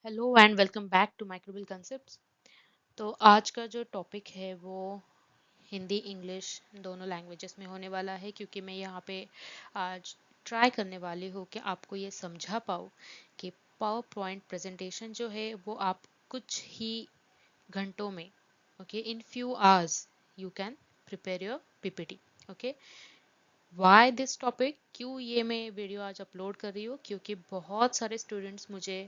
Hello and welcome back to microbial concepts. तो आज का जो टॉपिक है वो हिंदी इंग्लिश दोनों लैंग्वेजेस में होने वाला है, क्योंकि मैं यहाँ पे आज ट्राई करने वाली हूँ कि आपको ये समझा पाऊँ कि पावर पॉइंट प्रेजेंटेशन जो है वो आप कुछ ही घंटों में, okay, in few hours you can prepare your PPT. Okay, why this topic, क्यों ये मैं वीडियो आज अपलोड कर रही हूँ? क्योंकि बहुत सारे स्टूडेंट्स मुझे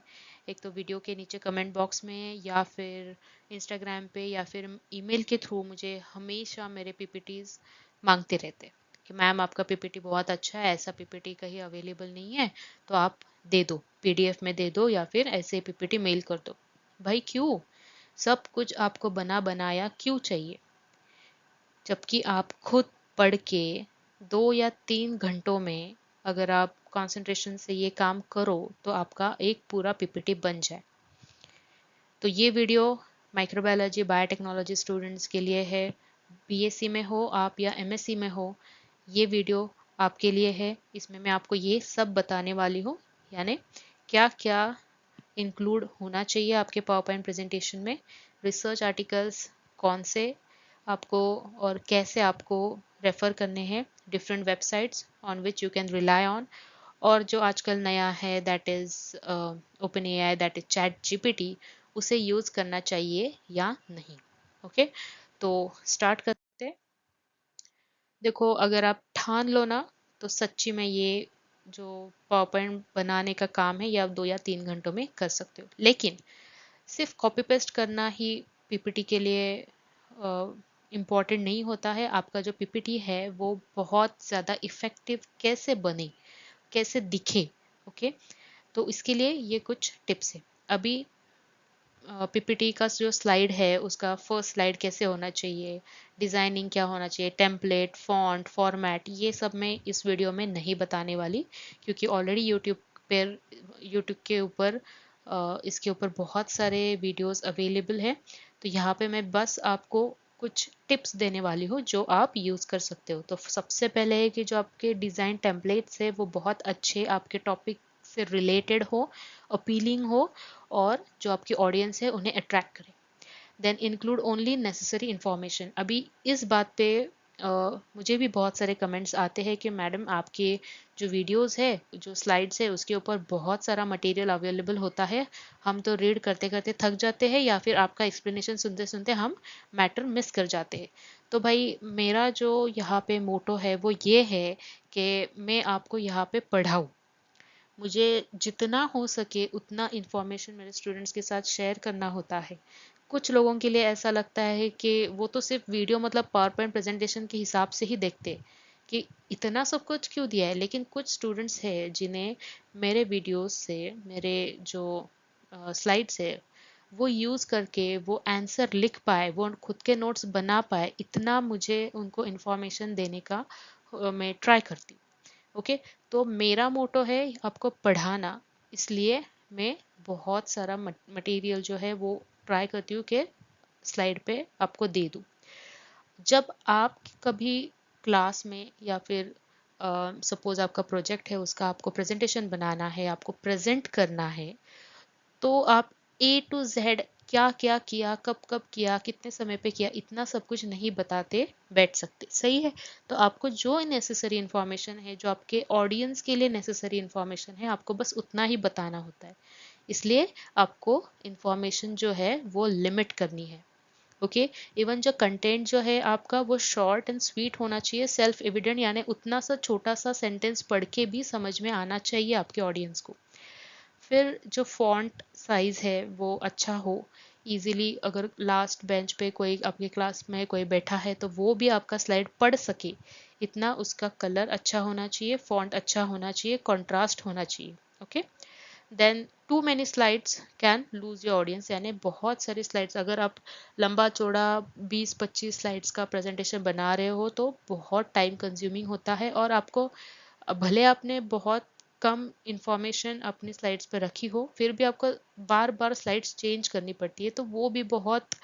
एक तो वीडियो के नीचे कमेंट बॉक्स में या फिर इंस्टाग्राम पे या फिर ईमेल के थ्रू मुझे हमेशा मेरे पीपीटीज मांगते रहते कि मैम आपका पीपीटी बहुत अच्छा है, ऐसा पीपीटी कहीं अवेलेबल नहीं है तो आप दे दो, पीडीएफ में दे दो या फिर ऐसे पीपीटी मेल कर दो। भाई क्यों? सब कुछ आपको बना बनाया क्यों चाहिए, जबकि आप खुद पढ़ के 2 या 3 घंटों में अगर आप कंसंट्रेशन से ये काम करो तो आपका एक पूरा पीपीटी बन जाए। तो ये वीडियो माइक्रोबायोलॉजी बायोटेक्नोलॉजी स्टूडेंट्स के लिए है। बीएससी में हो आप या एमएससी में हो, ये वीडियो आपके लिए है। इसमें मैं आपको ये सब बताने वाली हूँ, यानी क्या क्या इंक्लूड होना चाहिए आपके पावर पॉइंट प्रेजेंटेशन में, रिसर्च आर्टिकल्स कौन से आपको और कैसे आपको रेफर करने हैं, different websites on which you can rely on, और जो आजकल नया है that is open AI, that is chat GPT, उसे यूज करना चाहिए या नहीं। ओके, तो स्टार्ट करते हैं। देखो, अगर आप ठान लो ना तो सच्ची में ये जो पावर पॉइंट बनाने का काम है ये आप 2 या 3 घंटों में कर सकते हो, लेकिन सिर्फ कॉपी पेस्ट करना ही पीपीटी के लिए इम्पॉर्टेंट नहीं होता है। आपका जो पीपीटी है वो बहुत ज़्यादा इफ़ेक्टिव कैसे बने, कैसे दिखे, ओके, तो इसके लिए ये कुछ टिप्स है। अभी पीपीटी का जो स्लाइड है उसका फर्स्ट स्लाइड कैसे होना चाहिए, डिज़ाइनिंग क्या होना चाहिए, टेम्पलेट, फॉन्ट, फॉर्मेट, ये सब मैं इस वीडियो में नहीं बताने वाली, क्योंकि ऑलरेडी यूट्यूब के ऊपर इसके ऊपर बहुत सारे वीडियोस अवेलेबल हैं। तो यहाँ पे मैं बस आपको कुछ टिप्स देने वाली हूँ जो आप यूज़ कर सकते हो। तो सबसे पहले है कि जो आपके डिज़ाइन टेम्पलेट्स है वो बहुत अच्छे आपके टॉपिक से रिलेटेड हो, अपीलिंग हो, और जो आपकी ऑडियंस है उन्हें अट्रैक्ट करें। Then include only necessary information. अभी इस बात पे मुझे भी बहुत सारे कमेंट्स आते हैं कि मैडम आपके जो वीडियोस है, जो स्लाइड्स है, उसके ऊपर बहुत सारा मटेरियल अवेलेबल होता है, हम तो रीड करते करते थक जाते हैं या फिर आपका एक्सप्लेनेशन सुनते सुनते हम मैटर मिस कर जाते हैं। तो भाई मेरा जो यहाँ पे मोटो है वो ये है कि मैं आपको यहाँ पे पढ़ाऊँ, मुझे जितना हो सके उतना इन्फॉर्मेशन मेरे स्टूडेंट्स के साथ शेयर करना होता है। कुछ लोगों के लिए ऐसा लगता है कि वो तो सिर्फ वीडियो मतलब पावर पॉइंट प्रेजेंटेशन के हिसाब से ही देखते हैं कि इतना सब कुछ क्यों दिया है, लेकिन कुछ स्टूडेंट्स हैं जिन्हें मेरे वीडियोस से, मेरे जो स्लाइड्स है वो यूज़ करके वो आंसर लिख पाए, वो खुद के नोट्स बना पाए, इतना मुझे उनको इन्फॉर्मेशन देने का मैं ट्राई करती हूँ। ओके, तो मेरा मोटो है आपको पढ़ाना, इसलिए मैं बहुत सारा मटेरियल जो है वो ट्राई करती हूँ कि स्लाइड पे आपको दे दूँ। जब आप कभी क्लास में या फिर सपोज आपका प्रोजेक्ट है उसका आपको प्रेजेंटेशन बनाना है, आपको प्रेजेंट करना है, तो आप ए टू जेड क्या क्या किया, कब कब किया, कितने समय पे किया, इतना सब कुछ नहीं बताते बैठ सकते, सही है? तो आपको जो नेसेसरी इन्फॉर्मेशन है, जो आपके ऑडियंस के लिए नेसेसरी इन्फॉर्मेशन है, आपको बस उतना ही बताना होता है। इसलिए आपको इन्फॉर्मेशन जो है वो लिमिट करनी है। ओके, इवन जो कंटेंट जो है आपका वो शॉर्ट एंड स्वीट होना चाहिए, सेल्फ एविडेंट, यानी उतना सा छोटा सा सेंटेंस पढ़ के भी समझ में आना चाहिए आपके ऑडियंस को। फिर जो फॉन्ट साइज़ है वो अच्छा हो, इजीली, अगर लास्ट बेंच पे कोई आपके क्लास में कोई बैठा है तो वो भी आपका स्लाइड पढ़ सके, इतना उसका कलर अच्छा होना चाहिए, फॉन्ट अच्छा होना चाहिए, कंट्रास्ट होना चाहिए। Okay, then too many slides can lose your audience, यानी बहुत सारी स्लाइड्स, अगर आप लंबा चौड़ा 20-25 स्लाइड्स का प्रेजेंटेशन बना रहे हो तो बहुत टाइम कंज्यूमिंग होता है, और आपको भले आपने बहुत कम इंफॉर्मेशन अपनी स्लाइड्स पर रखी हो फिर भी आपको बार बार स्लाइड्स चेंज करनी पड़ती है, तो वो भी बहुत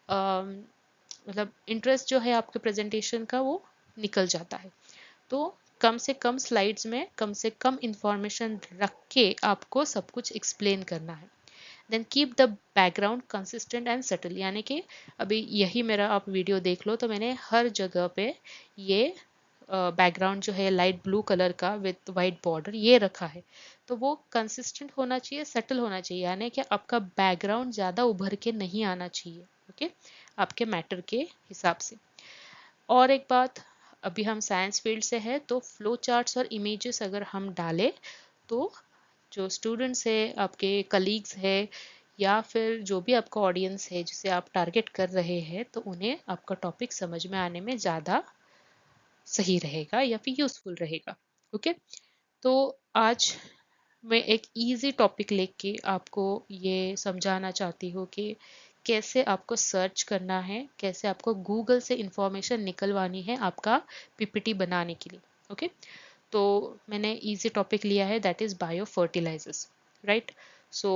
मतलब इंटरेस्ट जो है आपके प्रेजेंटेशन का वो निकल जाता है। तो कम से कम स्लाइड्स में कम से कम इंफॉर्मेशन रख के आपको सब कुछ एक्सप्लेन करना है। Then keep the background consistent and subtle, यानी कि अभी यही मेरा आप वीडियो देख लो तो मैंने हर जगह पे ये बैकग्राउंड जो है लाइट ब्लू कलर का विथ वाइट बॉर्डर ये रखा है। तो वो कंसिस्टेंट होना चाहिए, सटल होना चाहिए, यानी कि आपका बैकग्राउंड ज़्यादा उभर के नहीं आना चाहिए। ओके, आपके मैटर के हिसाब से। और एक बात, अभी हम साइंस फील्ड से है तो फ्लो चार्ट्स और इमेजेस अगर हम डालें तो जो स्टूडेंट्स है, आपके कलीग्स है, या फिर जो भी आपका ऑडियंस है जिसे आप टारगेट कर रहे हैं, तो उन्हें आपका टॉपिक समझ में आने में ज़्यादा सही रहेगा या फिर यूजफुल रहेगा। ओके, तो आज मैं एक इजी टॉपिक लेके आपको ये समझाना चाहती हूँ कि कैसे आपको सर्च करना है, कैसे आपको गूगल से इंफॉर्मेशन निकलवानी है आपका पीपीटी बनाने के लिए। ओके, तो मैंने इजी टॉपिक लिया है, that is bio fertilisers, right. So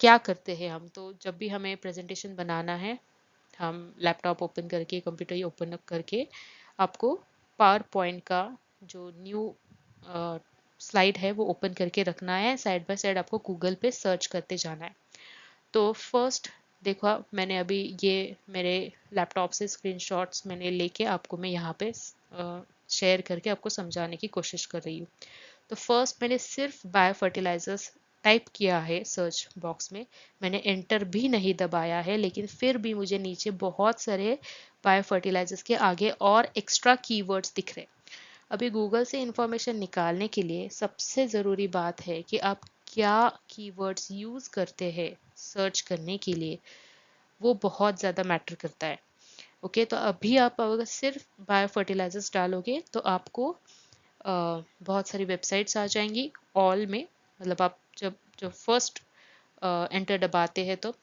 क्या करते हैं हम, तो जब भी हमें प्रेजेंटेशन बनाना है, हम लैपटॉप ओपन करके, कंप्यूटर ओपन करके, आपको पावर पॉइंट का जो न्यू स्लाइड है वो ओपन करके रखना है, साइड बाय साइड आपको गूगल पे सर्च करते जाना है। तो फर्स्ट देखो, मैंने अभी ये मेरे लैपटॉप से स्क्रीनशॉट्स मैंने लेके आपको मैं यहाँ पे शेयर करके आपको समझाने की कोशिश कर रही हूँ। तो फर्स्ट मैंने सिर्फ बायो फर्टिलाइजर्स टाइप किया है सर्च बॉक्स में, मैंने एंटर भी नहीं दबाया है, लेकिन फिर भी मुझे नीचे बहुत सारे बायो फर्टिलाइजर्स के आगे और एक्स्ट्रा कीवर्ड्स दिख रहे। अभी गूगल से इंफॉर्मेशन निकालने के लिए सबसे ज़रूरी बात है कि आप क्या कीवर्ड्स यूज़ करते हैं सर्च करने के लिए, वो बहुत ज़्यादा मैटर करता है। ओके, तो अभी आप अगर सिर्फ बायो फर्टिलाइजर्स डालोगे तो आपको बहुत सारी वेबसाइट्स आ जाएंगी ऑल में, मतलब आप जब फर्स्ट एंटर दबाते हैं तो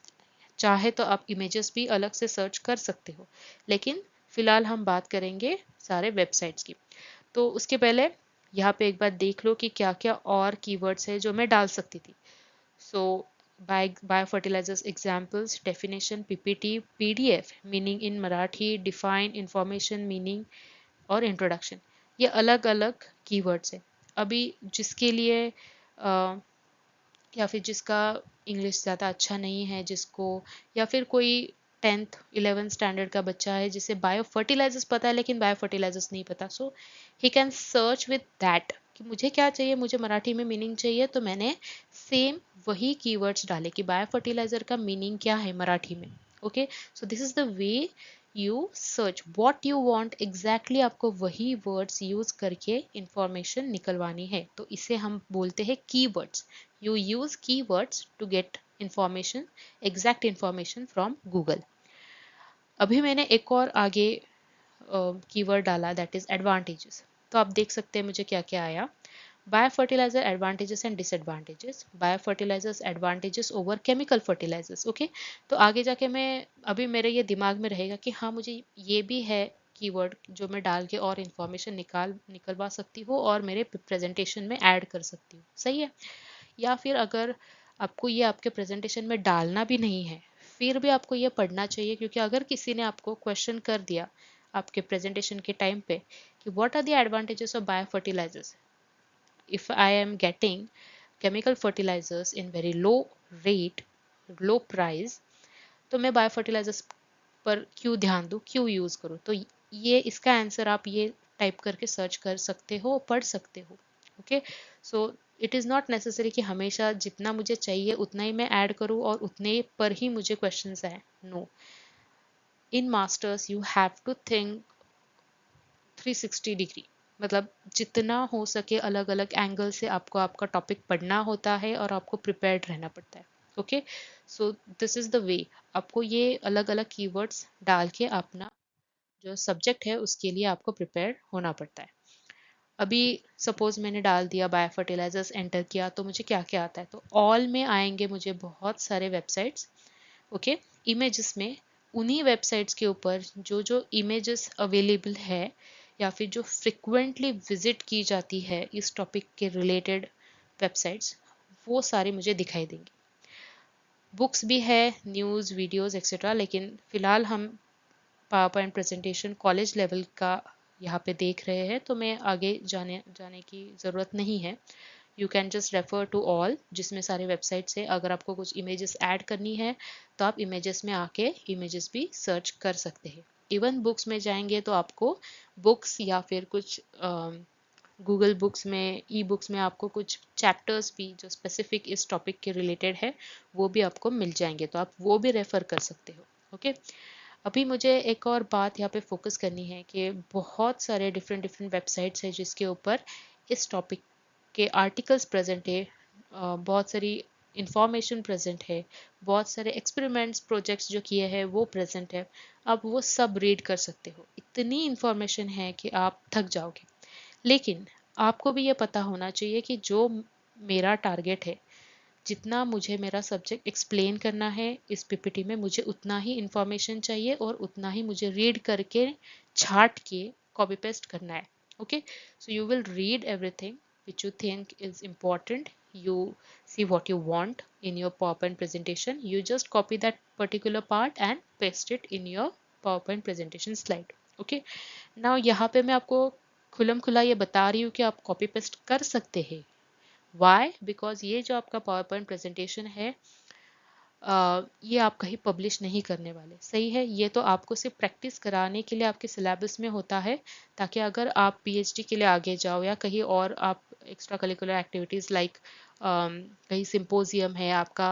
चाहे तो आप इमेजेस भी अलग से सर्च कर सकते हो, लेकिन फिलहाल हम बात करेंगे सारे वेबसाइट्स की। तो उसके पहले यहाँ पे एक बार देख लो कि क्या क्या और कीवर्ड्स है जो मैं डाल सकती थी। So bio fertilisers examples, definition, PPT, PDF, meaning in Marathi, define, information, meaning और इंट्रोडक्शन, ये अलग अलग कीवर्ड्स है। अभी जिसके लिए या फिर जिसका इंग्लिश ज़्यादा अच्छा नहीं है, जिसको, या फिर कोई 10th 11th स्टैंडर्ड का बच्चा है जिसे बायो फर्टिलाइजर्स पता है लेकिन बायो फर्टिलाइजर्स नहीं पता, so he can search with that कि मुझे क्या चाहिए, मुझे मराठी में मीनिंग चाहिए, तो मैंने सेम वही कीवर्ड्स डाले कि बायो फर्टिलाइजर का मीनिंग क्या है मराठी में। Okay, so this is the way you search what you want exactly, आपको वही वर्ड्स यूज करके इंफॉर्मेशन निकलवानी है, तो इसे हम बोलते हैं keywords. You use keywords to get information, exact information from Google. अभी मैंने एक और आगे कीवर्ड डाला, दैट इज एडवांटेजेस। तो आप देख सकते हैं मुझे क्या क्या आया। Bio fertiliser advantages and disadvantages, bio fertilisers advantages over chemical fertilisers. Okay, तो आगे जाके मैं, अभी मेरे ये दिमाग में रहेगा कि हाँ मुझे ये भी है कीवर्ड जो मैं डाल के और इन्फॉर्मेशन निकलवा सकती हूँ और मेरे प्रेजेंटेशन में ऐड कर सकती हूँ, सही है। या फिर अगर आपको ये आपके प्रेजेंटेशन में डालना भी नहीं है, फिर भी आपको ये पढ़ना चाहिए, क्योंकि अगर किसी ने आपको क्वेश्चन कर दिया आपके प्रेजेंटेशन के टाइम पे कि what are the advantages of bio fertilisers, if I am getting chemical fertilisers in very low rate, low price, तो मैं बायो फर्टिलाइजर्स पर क्यों ध्यान दूँ, क्यों यूज़ करूँ। तो ये इसका आंसर आप ये टाइप करके सर्च कर सकते हो, पढ़ सकते हो। Okay, so it is not necessary कि हमेशा जितना मुझे चाहिए उतना ही मैं ऐड करूँ और उतने पर ही मुझे क्वेश्चंस आए। No, in masters you have to think 360 degree, मतलब जितना हो सके अलग अलग एंगल से आपको आपका टॉपिक पढ़ना होता है और आपको प्रिपेयर्ड रहना पड़ता है। Okay, so this is the way, आपको ये अलग अलग कीवर्ड्स डाल के अपना जो सब्जेक्ट है उसके लिए आपको प्रिपेयर होना पड़ता है। अभी सपोज मैंने डाल दिया बायो फर्टिलाइजर्स, एंटर किया, तो मुझे क्या क्या आता है, तो ऑल में आएंगे मुझे बहुत सारे वेबसाइट्स। ओके, इमेजेस में उन्हीं वेबसाइट्स के ऊपर जो जो इमेजेस अवेलेबल है या फिर जो फ्रिक्वेंटली विजिट की जाती है इस टॉपिक के रिलेटेड वेबसाइट्स, वो सारे मुझे दिखाई देंगे। बुक्स भी है, न्यूज़, वीडियोस एक्सेट्रा, लेकिन फिलहाल हम power point presentation college level का यहाँ पे देख रहे हैं, तो मैं आगे जाने जाने की ज़रूरत नहीं है, you can just refer to all, जिसमें सारे वेबसाइट्स है। अगर आपको कुछ इमेजेस ऐड करनी है तो आप इमेजेस में आके इमेजेस भी सर्च कर सकते हैं। इवन बुक्स में जाएंगे तो आपको बुक्स या फिर कुछ गूगल बुक्स में, ई बुक्स में आपको कुछ चैप्टर्स भी जो स्पेसिफिक इस टॉपिक के रिलेटेड है वो भी आपको मिल जाएंगे, तो आप वो भी रेफर कर सकते हो। ओके, अभी मुझे एक और बात यहाँ पे फोकस करनी है कि बहुत सारे डिफरेंट डिफरेंट वेबसाइट्स हैं जिसके ऊपर इस टॉपिक के आर्टिकल्स प्रेजेंट है, बहुत सारी इंफॉर्मेशन प्रेजेंट है, बहुत सारे एक्सपेरिमेंट्स प्रोजेक्ट्स जो किए हैं वो प्रेजेंट है। आप वो सब रीड कर सकते हो, इतनी इंफॉर्मेशन है कि आप थक जाओगे। लेकिन आपको भी ये पता होना चाहिए कि जो मेरा टारगेट है, जितना मुझे मेरा सब्जेक्ट एक्सप्लेन करना है इस पीपीटी में, मुझे उतना ही इंफॉर्मेशन चाहिए और उतना ही मुझे रीड करके छाट के कॉपी पेस्ट करना है। Okay, so you will read everything which you think is important. You see what you want in your PowerPoint presentation. You just copy that particular part and paste it in your PowerPoint presentation slide. Okay. Now यहाँ पे मैं आपको खुलम खुला ये बता रही हूँ कि आप कॉपी पेस्ट कर सकते हैं। वाई? बिकॉज ये जो आपका पावर पॉइंट प्रेजेंटेशन है, ये आप कहीं पब्लिश नहीं करने वाले। सही है, ये तो आपको सिर्फ प्रैक्टिस कराने के लिए आपके सिलेबस में होता है, ताकि अगर आप पीएचडी के लिए आगे जाओ या कहीं और आप एक्स्ट्रा करिकुलर एक्टिविटीज़ लाइक कहीं सिंपोजियम है आपका,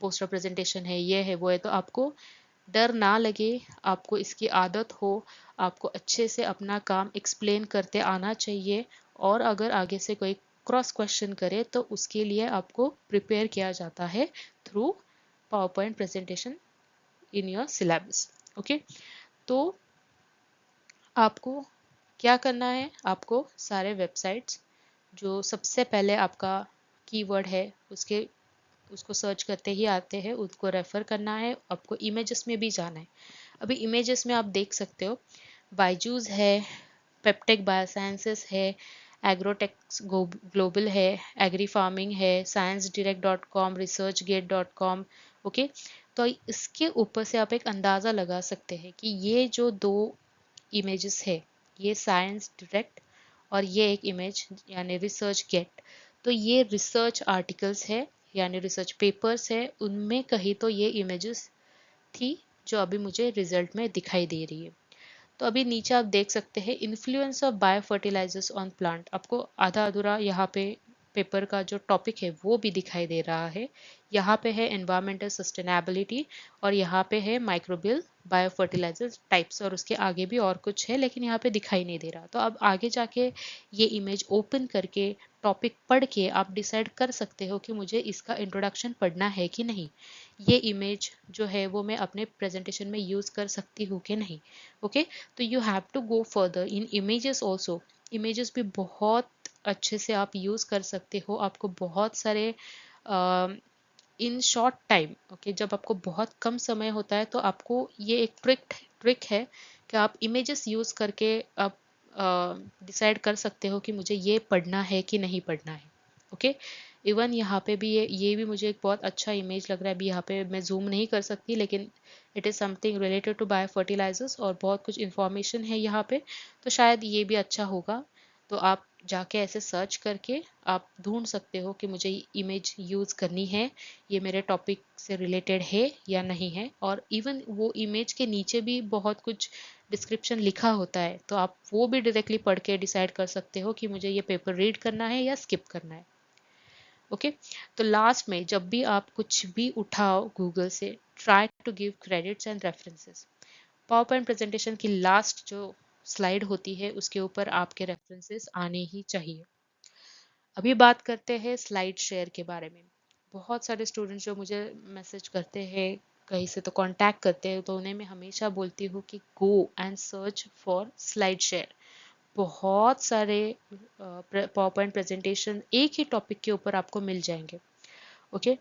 पोस्टर प्रेजेंटेशन है, ये है वो है, तो आपको डर ना लगे, आपको इसकी आदत हो, आपको अच्छे से अपना काम एक्सप्लेन करते आना चाहिए। और अगर आगे से कोई क्रॉस क्वेश्चन करे तो उसके लिए आपको प्रिपेयर किया जाता है through power point presentation in your syllabus. Okay, तो आपको क्या करना है, आपको सारे वेबसाइट्स जो सबसे पहले आपका कीवर्ड है उसको सर्च करते ही आते हैं उसको रेफर करना है। आपको इमेजेस में भी जाना है। अभी इमेजेस में आप देख सकते हो बायजूस है, पेप्टेक बायोसाइंसेस है, एग्रोटेक्स ग्लोबल है, एग्री फार्मिंग है, sciencdirect.com, researchgate.com। ओके, तो इसके ऊपर से आप एक अंदाज़ा लगा सकते हैं कि ये जो दो इमेजेस है, ये साइंस डायरेक्ट और ये एक इमेज यानी रिसर्च गेट, तो ये रिसर्च आर्टिकल्स है यानी रिसर्च पेपर्स है, उनमें कहीं तो ये इमेजेस थी जो अभी मुझे रिजल्ट में दिखाई दे रही है। तो अभी नीचे आप देख सकते हैं influence of bio fertilisers on plant, आपको आधा अधूरा यहाँ पे पेपर का जो टॉपिक है वो भी दिखाई दे रहा है। यहाँ पे है एनवायरमेंटल सस्टेनेबिलिटी और यहाँ पे है माइक्रोबियल बायो फर्टिलाइजर्स टाइप्स, और उसके आगे भी और कुछ है लेकिन यहाँ पे दिखाई नहीं दे रहा। तो अब आगे जाके ये इमेज ओपन करके टॉपिक पढ़ के आप डिसाइड कर सकते हो कि मुझे इसका इंट्रोडक्शन पढ़ना है कि नहीं, ये इमेज जो है वो मैं अपने प्रेजेंटेशन में यूज़ कर सकती हूँ कि नहीं। ओके, तो you have to go further in images also. Images भी बहुत अच्छे से आप यूज़ कर सकते हो, आपको बहुत सारे इन शॉर्ट टाइम, ओके, जब आपको बहुत कम समय होता है तो आपको ये एक ट्रिक है कि आप इमेजेस यूज़ करके आप डिसाइड कर सकते हो कि मुझे ये पढ़ना है कि नहीं पढ़ना है। ओके, इवन यहाँ पे भी ये भी मुझे एक बहुत अच्छा इमेज लग रहा है। अभी यहाँ पे मैं जूम नहीं कर सकती लेकिन it is something related to bio fertilisers और बहुत कुछ इंफॉर्मेशन है यहाँ पे, तो शायद ये भी अच्छा होगा। तो आप जाके ऐसे सर्च करके आप ढूंढ सकते हो कि मुझे इमेज यूज़ करनी है, ये मेरे टॉपिक से रिलेटेड है या नहीं है। और इवन वो इमेज के नीचे भी बहुत कुछ डिस्क्रिप्शन लिखा होता है, तो आप वो भी डायरेक्टली पढ़ के डिसाइड कर सकते हो कि मुझे ये पेपर रीड करना है या स्किप करना है। ओके, तो लास्ट में जब भी आप कुछ भी उठाओ गूगल से, try to give credits and references. Power point presentation की लास्ट जो स्लाइड होती है उसके ऊपर आपके रेफरेंसेस आने ही चाहिए। अभी बात करते हैं स्लाइड शेयर के बारे में। बहुत सारे स्टूडेंट्स जो मुझे मैसेज करते हैं, कहीं से तो कांटेक्ट करते हैं, तो उन्हें मैं हमेशा बोलती हूँ कि go and search for slide share. बहुत सारे पावर पॉइंट प्रेजेंटेशन एक ही टॉपिक के ऊपर आपको मिल जाएंगे। ओके,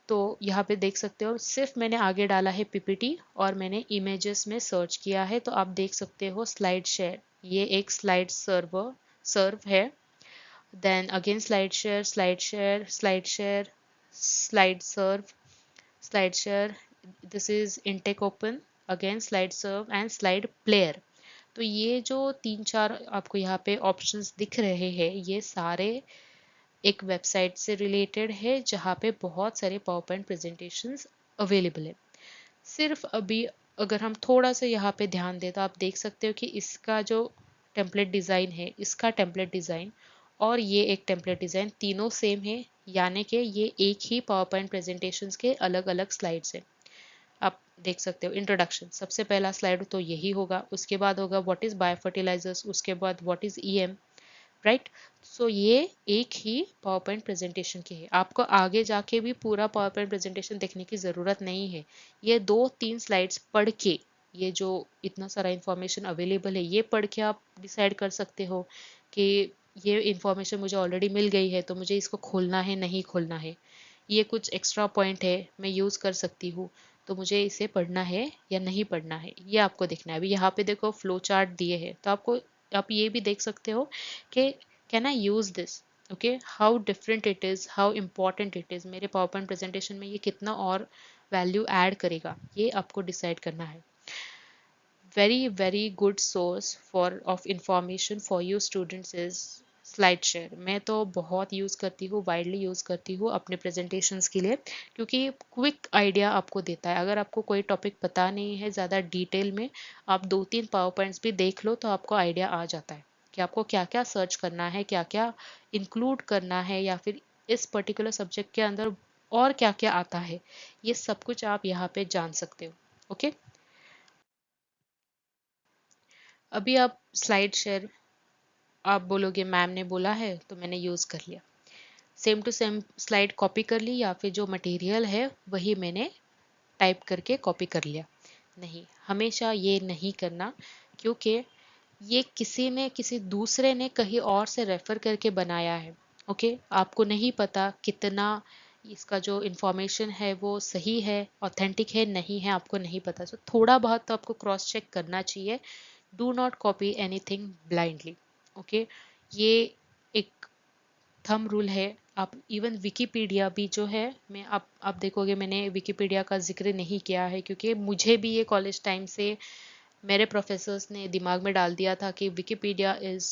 तो यहाँ पे देख सकते हो सिर्फ मैंने आगे डाला है पीपीटी और मैंने इमेजेस में सर्च किया है, तो आप देख सकते हो स्लाइड शेयर, ये एक स्लाइड सर्व है। Then again SlideShare, SlideShare, SlideShare, SlideServe, SlideShare, this is IntechOpen, again SlideServe and SlidePlayer. तो ये जो तीन चार आपको यहाँ पे ऑप्शंस दिख रहे हैं, ये सारे एक वेबसाइट से रिलेटेड है जहाँ पे बहुत सारे पावर पॉइंट प्रेजेंटेशंस अवेलेबल है। सिर्फ अभी अगर हम थोड़ा सा यहाँ पे ध्यान दें तो आप देख सकते हो कि इसका जो टेम्पलेट डिज़ाइन है, इसका टेम्पलेट डिज़ाइन और ये एक टेम्पलेट डिज़ाइन तीनों सेम है, यानी कि ये एक ही पावर पॉइंट प्रेजेंटेशंस के अलग अलग स्लाइड्स हैं। आप देख सकते हो इंट्रोडक्शन, सबसे पहला स्लाइड तो यही होगा, उसके बाद होगा व्हाट इज बायो फर्टिलाइजर्स, उसके बाद व्हाट इज ईएम, राइट। सो ये एक ही पावर पॉइंट प्रेजेंटेशन की है, आपको आगे जाके भी पूरा पावर पॉइंट प्रेजेंटेशन देखने की ज़रूरत नहीं है। ये 2-3 स्लाइड्स पढ़ के, ये जो इतना सारा इंफॉर्मेशन अवेलेबल है ये पढ़ के आप डिसाइड कर सकते हो कि ये इंफॉर्मेशन मुझे ऑलरेडी मिल गई है तो मुझे इसको खोलना है नहीं खोलना है, ये कुछ एक्स्ट्रा पॉइंट है मैं यूज़ कर सकती हूँ तो मुझे इसे पढ़ना है या नहीं पढ़ना है, ये आपको देखना है। अभी यहाँ पे देखो फ्लो चार्ट दिए हैं तो आपको, आप ये भी देख सकते हो कि can I use this, okay, how different it is, how important it is, मेरे पावर पॉइंट प्रेजेंटेशन में ये कितना और वैल्यू ऐड करेगा, ये आपको डिसाइड करना है। very very good source for of information for you students is slide share. मैं तो बहुत यूज़ करती हूँ, वाइडली यूज़ करती हूँ अपने प्रेजेंटेशंस के लिए, क्योंकि क्विक आइडिया आपको देता है। अगर आपको कोई टॉपिक पता नहीं है ज़्यादा डिटेल में, आप 2-3 पावर पॉइंट्स भी देख लो तो आपको आइडिया आ जाता है कि आपको क्या क्या सर्च करना है, क्या क्या इंक्लूड करना है, या फिर इस पर्टिकुलर सब्जेक्ट के अंदर और क्या क्या आता है, ये सब कुछ आप यहाँ पे जान सकते हो। ओके, अभी आप स्लाइड शेयर, आप बोलोगे मैम ने बोला है तो मैंने यूज़ कर लिया, same to same slide copy कर ली या फिर जो मटेरियल है वही मैंने टाइप करके कॉपी कर लिया। नहीं, हमेशा ये नहीं करना, क्योंकि ये किसी ने, किसी दूसरे ने कहीं और से रेफर करके बनाया है। ओके, आपको नहीं पता कितना इसका जो इंफॉर्मेशन है वो सही है, ऑथेंटिक है नहीं है, आपको नहीं पता। तो थोड़ा बहुत तो आपको क्रॉस चेक करना चाहिए। Do not copy anything blindly. Okay, ये एक थंब रूल है। आप इवन विकिपीडिया भी जो है, मैं आप देखोगे मैंने विकिपीडिया का जिक्र नहीं किया है, क्योंकि मुझे भी ये कॉलेज टाइम से मेरे प्रोफेसर्स ने दिमाग में डाल दिया था कि Wikipedia is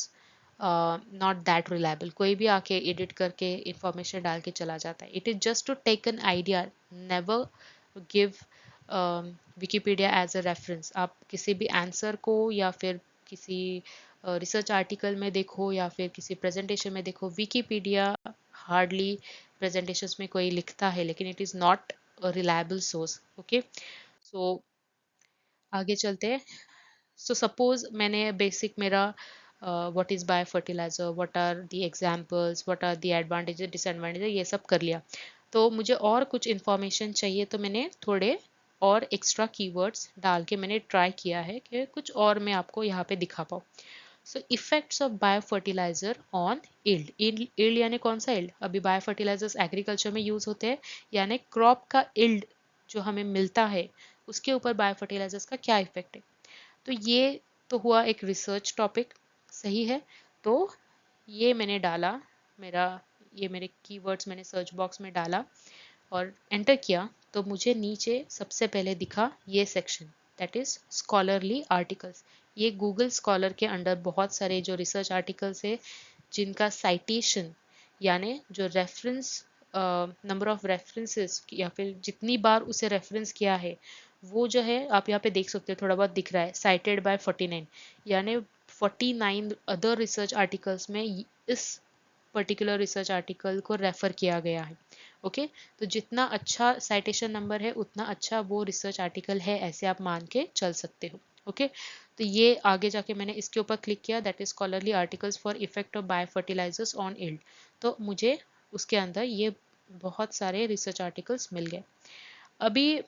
not that reliable, कोई भी आके एडिट करके इंफॉर्मेशन डाल के चला जाता है। It is just to take an idea, never give Wikipedia as a reference. आप किसी भी आंसर को या फिर किसी रिसर्च आर्टिकल में देखो या फिर किसी प्रेजेंटेशन में देखो, विकिपीडिया हार्डली प्रेजेंटेशंस में कोई लिखता है, लेकिन it is not a reliable source. Okay, so आगे चलते हैं। सो सपोज मैंने बेसिक मेरा what is bio fertiliser, what are the examples, what are the advantages disadvantages, ये सब कर लिया। तो मुझे और कुछ इन्फॉर्मेशन चाहिए तो मैंने थोड़े और एक्स्ट्रा कीवर्ड्स डाल के मैंने ट्राई किया है कि कुछ और मैं आपको यहाँ पे दिखा पाऊँ। So effects of bio fertiliser on yield, yield यानी कौन सा इल्ड, अभी बायो फर्टिलाइजर्स एग्रीकल्चर में यूज होते हैं, यानी क्रॉप का इल्ड जो हमें मिलता है उसके ऊपर बायो फर्टिलाइजर्स का क्या इफेक्ट है। तो ये तो हुआ एक रिसर्च टॉपिक, सही है। तो ये मैंने डाला, मेरा ये मेरे कीवर्ड्स मैंने सर्च बॉक्स में डाला और एंटर किया, तो मुझे नीचे सबसे पहले दिखा ये section, that is scholarly articles. ये गूगल स्कॉलर के अंडर बहुत सारे जो रिसर्च आर्टिकल्स है जिनका साइटेशन, यानी जो रेफरेंस, नंबर ऑफ रेफरेंसेस या फिर जितनी बार उसे रेफरेंस किया है, वो जो है आप यहाँ पे देख सकते हो, थोड़ा बहुत दिख रहा है, साइटेड बाय 49, यानी 49 अदर रिसर्च आर्टिकल्स में इस पर्टिकुलर रिसर्च आर्टिकल को रेफर किया गया है। ओके, तो जितना अच्छा साइटेशन नंबर है उतना अच्छा वो रिसर्च आर्टिकल है, ऐसे आप मान के चल सकते हो। ओके, तो ये आगे जाके मैंने इसके ऊपर क्लिक किया, that is scholarly articles for effect of bio fertilisers on yield. तो मुझे उसके अंदर ये बहुत सारे रिसर्च आर्टिकल्स मिल गए। अभी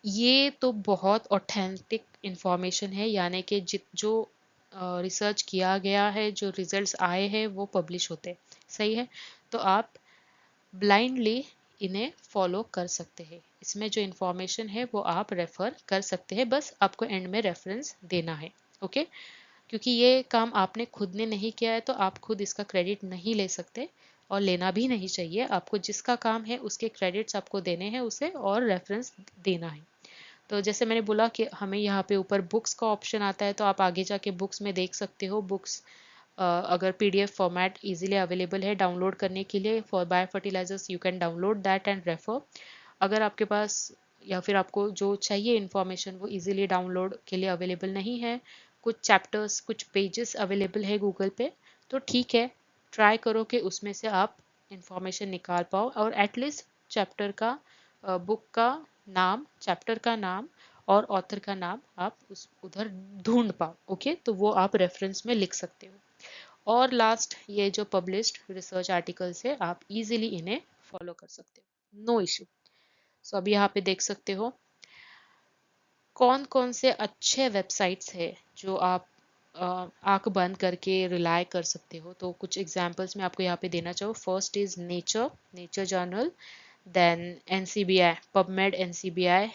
ये तो बहुत ऑथेंटिक इंफॉर्मेशन है, यानी कि जित जो रिसर्च किया गया है, जो रिजल्ट्स आए हैं वो पब्लिश होते हैं, सही है। तो आप ब्लाइंडली इन्हें फॉलो कर सकते हैं, इसमें जो इंफॉर्मेशन है वो आप रेफर कर सकते हैं, बस आपको एंड में रेफरेंस देना है। ओके, क्योंकि ये काम आपने खुद ने नहीं किया है तो आप खुद इसका क्रेडिट नहीं ले सकते और लेना भी नहीं चाहिए। आपको जिसका काम है उसके क्रेडिट्स आपको देने हैं उसे, और रेफरेंस देना है। तो जैसे मैंने बोला कि हमें यहाँ पे ऊपर बुक्स का ऑप्शन आता है, तो आप आगे जाके बुक्स में देख सकते हो, बुक्स अगर पीडीएफ फॉर्मेट इजीली अवेलेबल है डाउनलोड करने के लिए for bio fertilisers, you can download that and refer. अगर आपके पास या फिर आपको जो चाहिए इंफॉर्मेशन वो इजीली डाउनलोड के लिए अवेलेबल नहीं है, कुछ चैप्टर्स कुछ पेजेस अवेलेबल है गूगल पे, तो ठीक है, ट्राई करो कि उसमें से आप इंफॉर्मेशन निकाल पाओ और एटलीस्ट चैप्टर का बुक का नाम, चैप्टर का नाम और ऑथर का नाम आप उस उधर ढूंढ पाओ। ओके, तो वो आप रेफरेंस में लिख सकते हो। और लास्ट, ये जो पब्लिश्ड रिसर्च आर्टिकल्स है आप इजीली इन्हें फॉलो कर सकते हो, नो इशू। सो अभी यहाँ पे देख सकते हो कौन कौन से अच्छे वेबसाइट्स है जो आप आंख बंद करके रिलाय कर सकते हो। तो कुछ एग्जांपल्स मैं आपको यहाँ पे देना चाहूँ। First is Nature, Nature journal, then NCBI, PubMed, NCBI,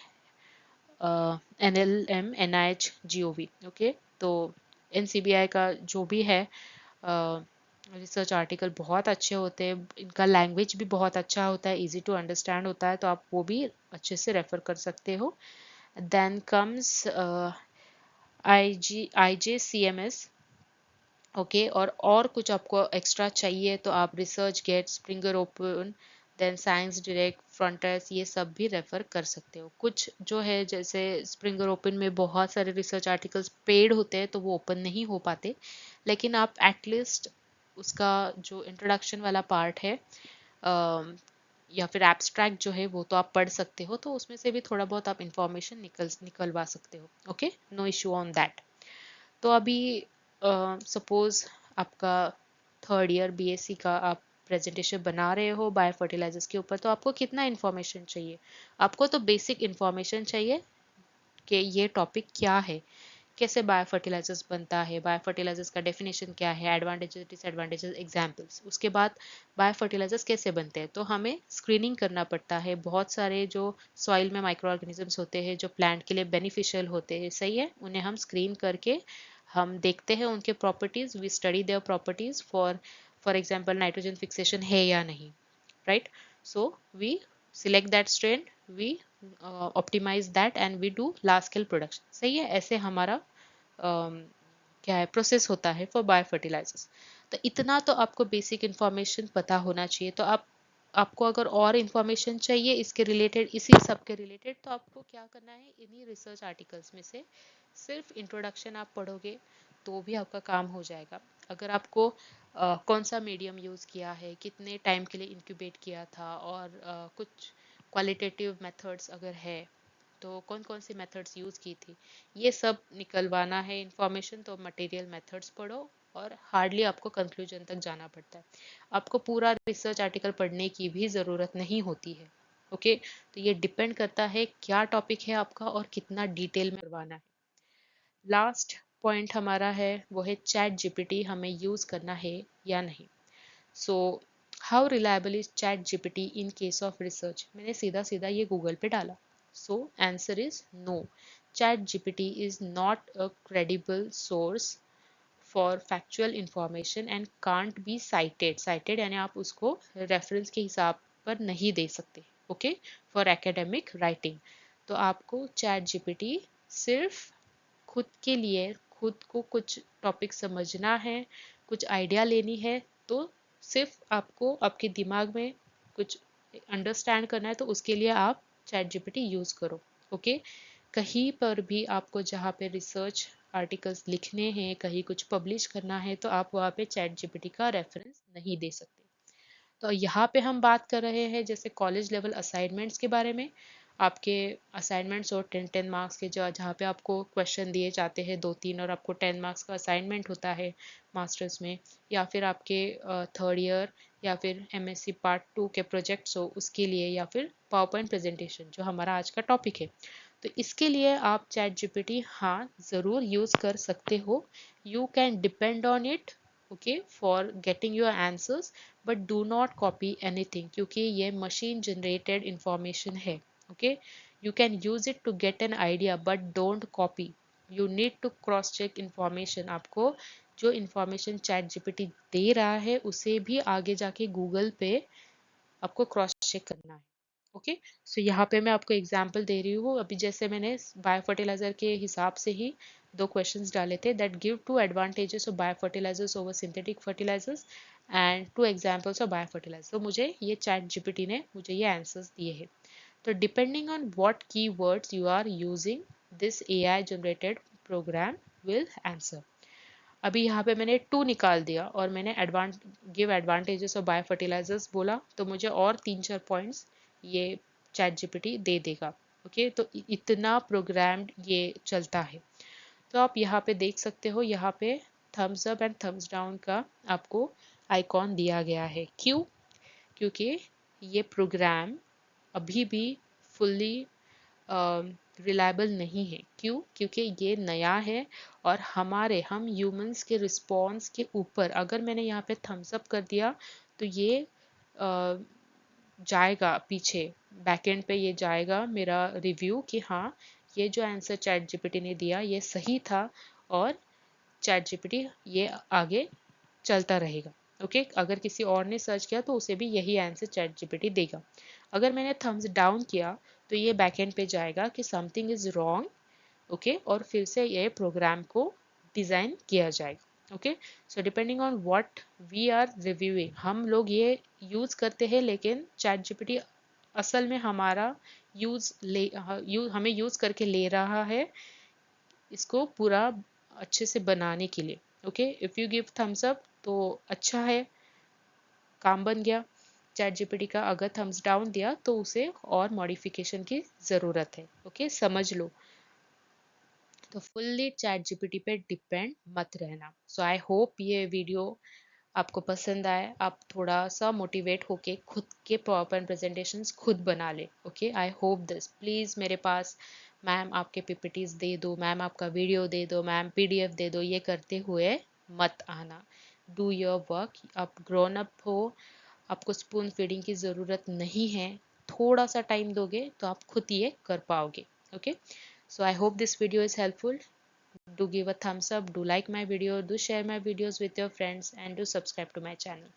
NLM, NIH, GOV. Okay, तो एनसीबीआई का जो भी है रिसर्च आर्टिकल बहुत अच्छे होते हैं, इनका लैंग्वेज भी बहुत अच्छा होता है, इजी टू अंडरस्टैंड होता है, तो आप वो भी अच्छे से रेफर कर सकते हो। Then comes IJCMS। ओके, और कुछ आपको एक्स्ट्रा चाहिए तो आप ResearchGate, SpringerOpen, then ScienceDirect, Frontiers, ये सब भी रेफर कर सकते हो। कुछ जो है जैसे स्प्रिंगर ओपन में बहुत सारे रिसर्च आर्टिकल्स पेड होते हैं तो वो ओपन नहीं हो पाते, लेकिन आप एटलीस्ट उसका जो इंट्रोडक्शन वाला पार्ट है या फिर एब्स्ट्रैक्ट जो है वो तो आप पढ़ सकते हो, तो उसमें से भी थोड़ा बहुत आप इंफॉर्मेशन निकलवा सकते हो। Okay, no issue on that. तो अभी सपोज आपका थर्ड ईयर बीएससी का आप प्रेजेंटेशन बना रहे हो बायो फर्टिलाइजर्स के ऊपर, तो आपको कितना इन्फॉर्मेशन चाहिए? आपको तो बेसिक इन्फॉर्मेशन चाहिए कि ये टॉपिक क्या है, कैसे बायो फर्टिलाइजर्स बनता है, बायो फर्टिलाइजर्स का डेफिनेशन क्या है, एडवांटेजेस डिसएडवांटेजेस, एग्जांपल्स। उसके बाद बायो फर्टिलाइजर्स कैसे बनते हैं, तो हमें स्क्रीनिंग करना पड़ता है। बहुत सारे जो सॉइल में माइक्रो ऑर्गेनिजम्स होते हैं जो प्लांट के लिए बेनिफिशियल होते हैं, सही है, उन्हें हम स्क्रीन करके हम देखते हैं उनके properties, we study their properties for example nitrogen fixation है या नहीं, right. So we select that strain, we optimise that and we do large scale production, सही है। ऐसे हमारा क्या है प्रोसेस होता है फॉर बायो फर्टिलाइजर्स। तो इतना तो आपको बेसिक इन्फॉर्मेशन पता होना चाहिए। तो आपको अगर और इन्फॉर्मेशन चाहिए इसके रिलेटेड, इसी सब के रिलेटेड, तो आपको क्या करना है, इन्हीं रिसर्च आर्टिकल्स में से सिर्फ इंट्रोडक्शन आप पढ़ोगे तो भी आपका काम हो जाएगा। अगर आपको कौन सा मीडियम यूज़ किया है, कितने टाइम के लिए इंक्यूबेट किया था, और कुछ क्वालिटेटिव मेथड्स अगर है तो कौन कौन सी मेथड्स यूज़ की थी, ये सब निकलवाना है इंफॉर्मेशन, तो मटेरियल मेथड्स पढ़ो। और हार्डली आपको कंक्लूजन तक जाना पड़ता है, आपको पूरा रिसर्च आर्टिकल पढ़ने की भी ज़रूरत नहीं होती है। ओके, तो ये डिपेंड करता है क्या टॉपिक है आपका और कितना डिटेल में करवाना है। लास्ट पॉइंट हमारा है वो है चैट जीपीटी हमें यूज़ करना है या नहीं। So how reliable is ChatGPT in case of research, मैंने सीधा सीधा ये गूगल पे डाला। So answer is no, ChatGPT is not a credible source for factual information and can't be cited यानी आप उसको रेफरेंस के हिसाब पर नहीं दे सकते। Okay, for academic writing. तो आपको चैट जीपीटी सिर्फ खुद के लिए, खुद को कुछ टॉपिक समझना है, कुछ आइडिया लेनी है, तो सिर्फ आपको आपके दिमाग में कुछ अंडरस्टैंड करना है तो उसके लिए आप चैट जीपीटी यूज़ करो। ओके, कहीं पर भी आपको जहाँ पे रिसर्च आर्टिकल्स लिखने हैं, कहीं कुछ पब्लिश करना है, तो आप वहाँ पे चैट जीपीटी का रेफरेंस नहीं दे सकते। तो यहाँ पे हम बात कर रहे हैं जैसे कॉलेज लेवल असाइनमेंट्स के बारे में। आपके असाइनमेंट्स और 10-10 मार्क्स के जहाँ पे आपको क्वेश्चन दिए जाते हैं 2-3, और आपको 10 मार्क्स का असाइनमेंट होता है मास्टर्स में, या फिर आपके थर्ड ईयर या फिर एमएससी पार्ट 2 के प्रोजेक्ट्स हो उसके लिए, या फिर पावर पॉइंट प्रेजेंटेशन जो हमारा आज का टॉपिक है, तो इसके लिए आप चैट जीपीटी हाँ ज़रूर यूज़ कर सकते हो। You can depend on it, okay, for getting your answers, but do not copy anything, क्योंकि ये मशीन जनरेटेड इंफॉर्मेशन है। Okay, you can use it to get an idea but don't copy, you need to cross check information. आपको जो information chat GPT दे रहा है उसे भी आगे जाके गूगल पे आपको क्रॉस चेक करना है। ओके, सो यहाँ पे मैं आपको एग्जांपल दे रही हूँ। अभी जैसे मैंने बायो फर्टिलाइजर के हिसाब से ही दो क्वेश्चंस डाले थे, that give two advantages of bio fertilisers over synthetic fertilisers and two examples of bio fertiliser. तो मुझे ये चैट जीपीटी ने मुझे ये आंसर्स दिए हैं। तो depending on what keywords you are using, this AI generated program will answer. अभी यहाँ पे मैंने टू निकाल दिया और मैंने give advantages of bio fertilisers बोला, तो मुझे और 3-4 पॉइंट्स ये चैट जीपीटी दे देगा। ओके, तो इतना प्रोग्राम्ड ये चलता है। तो आप यहाँ पे देख सकते हो, यहाँ पे thumbs up and thumbs down का आपको आइकॉन दिया गया है। क्यों? क्योंकि ये प्रोग्राम अभी भी फुल्ली रिलायबल नहीं है। क्यों? क्योंकि ये नया है और हम ह्यूमंस के रिस्पॉन्स के ऊपर अगर मैंने यहाँ पे थम्स अप कर दिया तो ये जाएगा पीछे, बैकएंड पे ये जाएगा मेरा रिव्यू कि हाँ, ये जो आंसर चैट जीपीटी ने दिया ये सही था, और चैट जीपीटी ये आगे चलता रहेगा। ओके, अगर किसी और ने सर्च किया तो उसे भी यही आंसर चैट जीपीटी देगा। अगर मैंने थम्स डाउन किया तो ये बैकएंड पे जाएगा कि समथिंग इज रॉन्ग। ओके, और फिर से ये प्रोग्राम को डिजाइन किया जाएगा। Okay, so depending on what we are reviewing, हम लोग ये यूज करते हैं, लेकिन चैट जीपीटी असल में हमारा हमें यूज करके ले रहा है इसको पूरा अच्छे से बनाने के लिए। Okay, if you give Thums up तो अच्छा है, काम बन गया। चैट जीपीटी का अगर थम्स डाउन दिया तो उसे और मॉडिफिकेशन की ज़रूरत है। ओके, समझ लो। तो फुल्ली चैट जीपीटी पे डिपेंड मत रहना। सो आई होप ये वीडियो आपको पसंद आए, आप थोड़ा सा मोटिवेट होके खुद के पावर पॉइंट प्रेजेंटेशंस खुद बना ले। Okay, I hope this. Please मेरे पास मैम आपके पीपीटीज दे दो, मैम आपका वीडियो दे दो, मैम पीडीएफ दे दो, ये करते हुए मत आना। Do your work. आप ग्रोन अप हो, आपको स्पून फीडिंग की ज़रूरत नहीं है। थोड़ा सा टाइम दोगे तो आप खुद ये कर पाओगे। Okay, so I hope this video is helpful. Do give a thumbs up, do like my video, do share my videos with your friends, and do subscribe to my channel.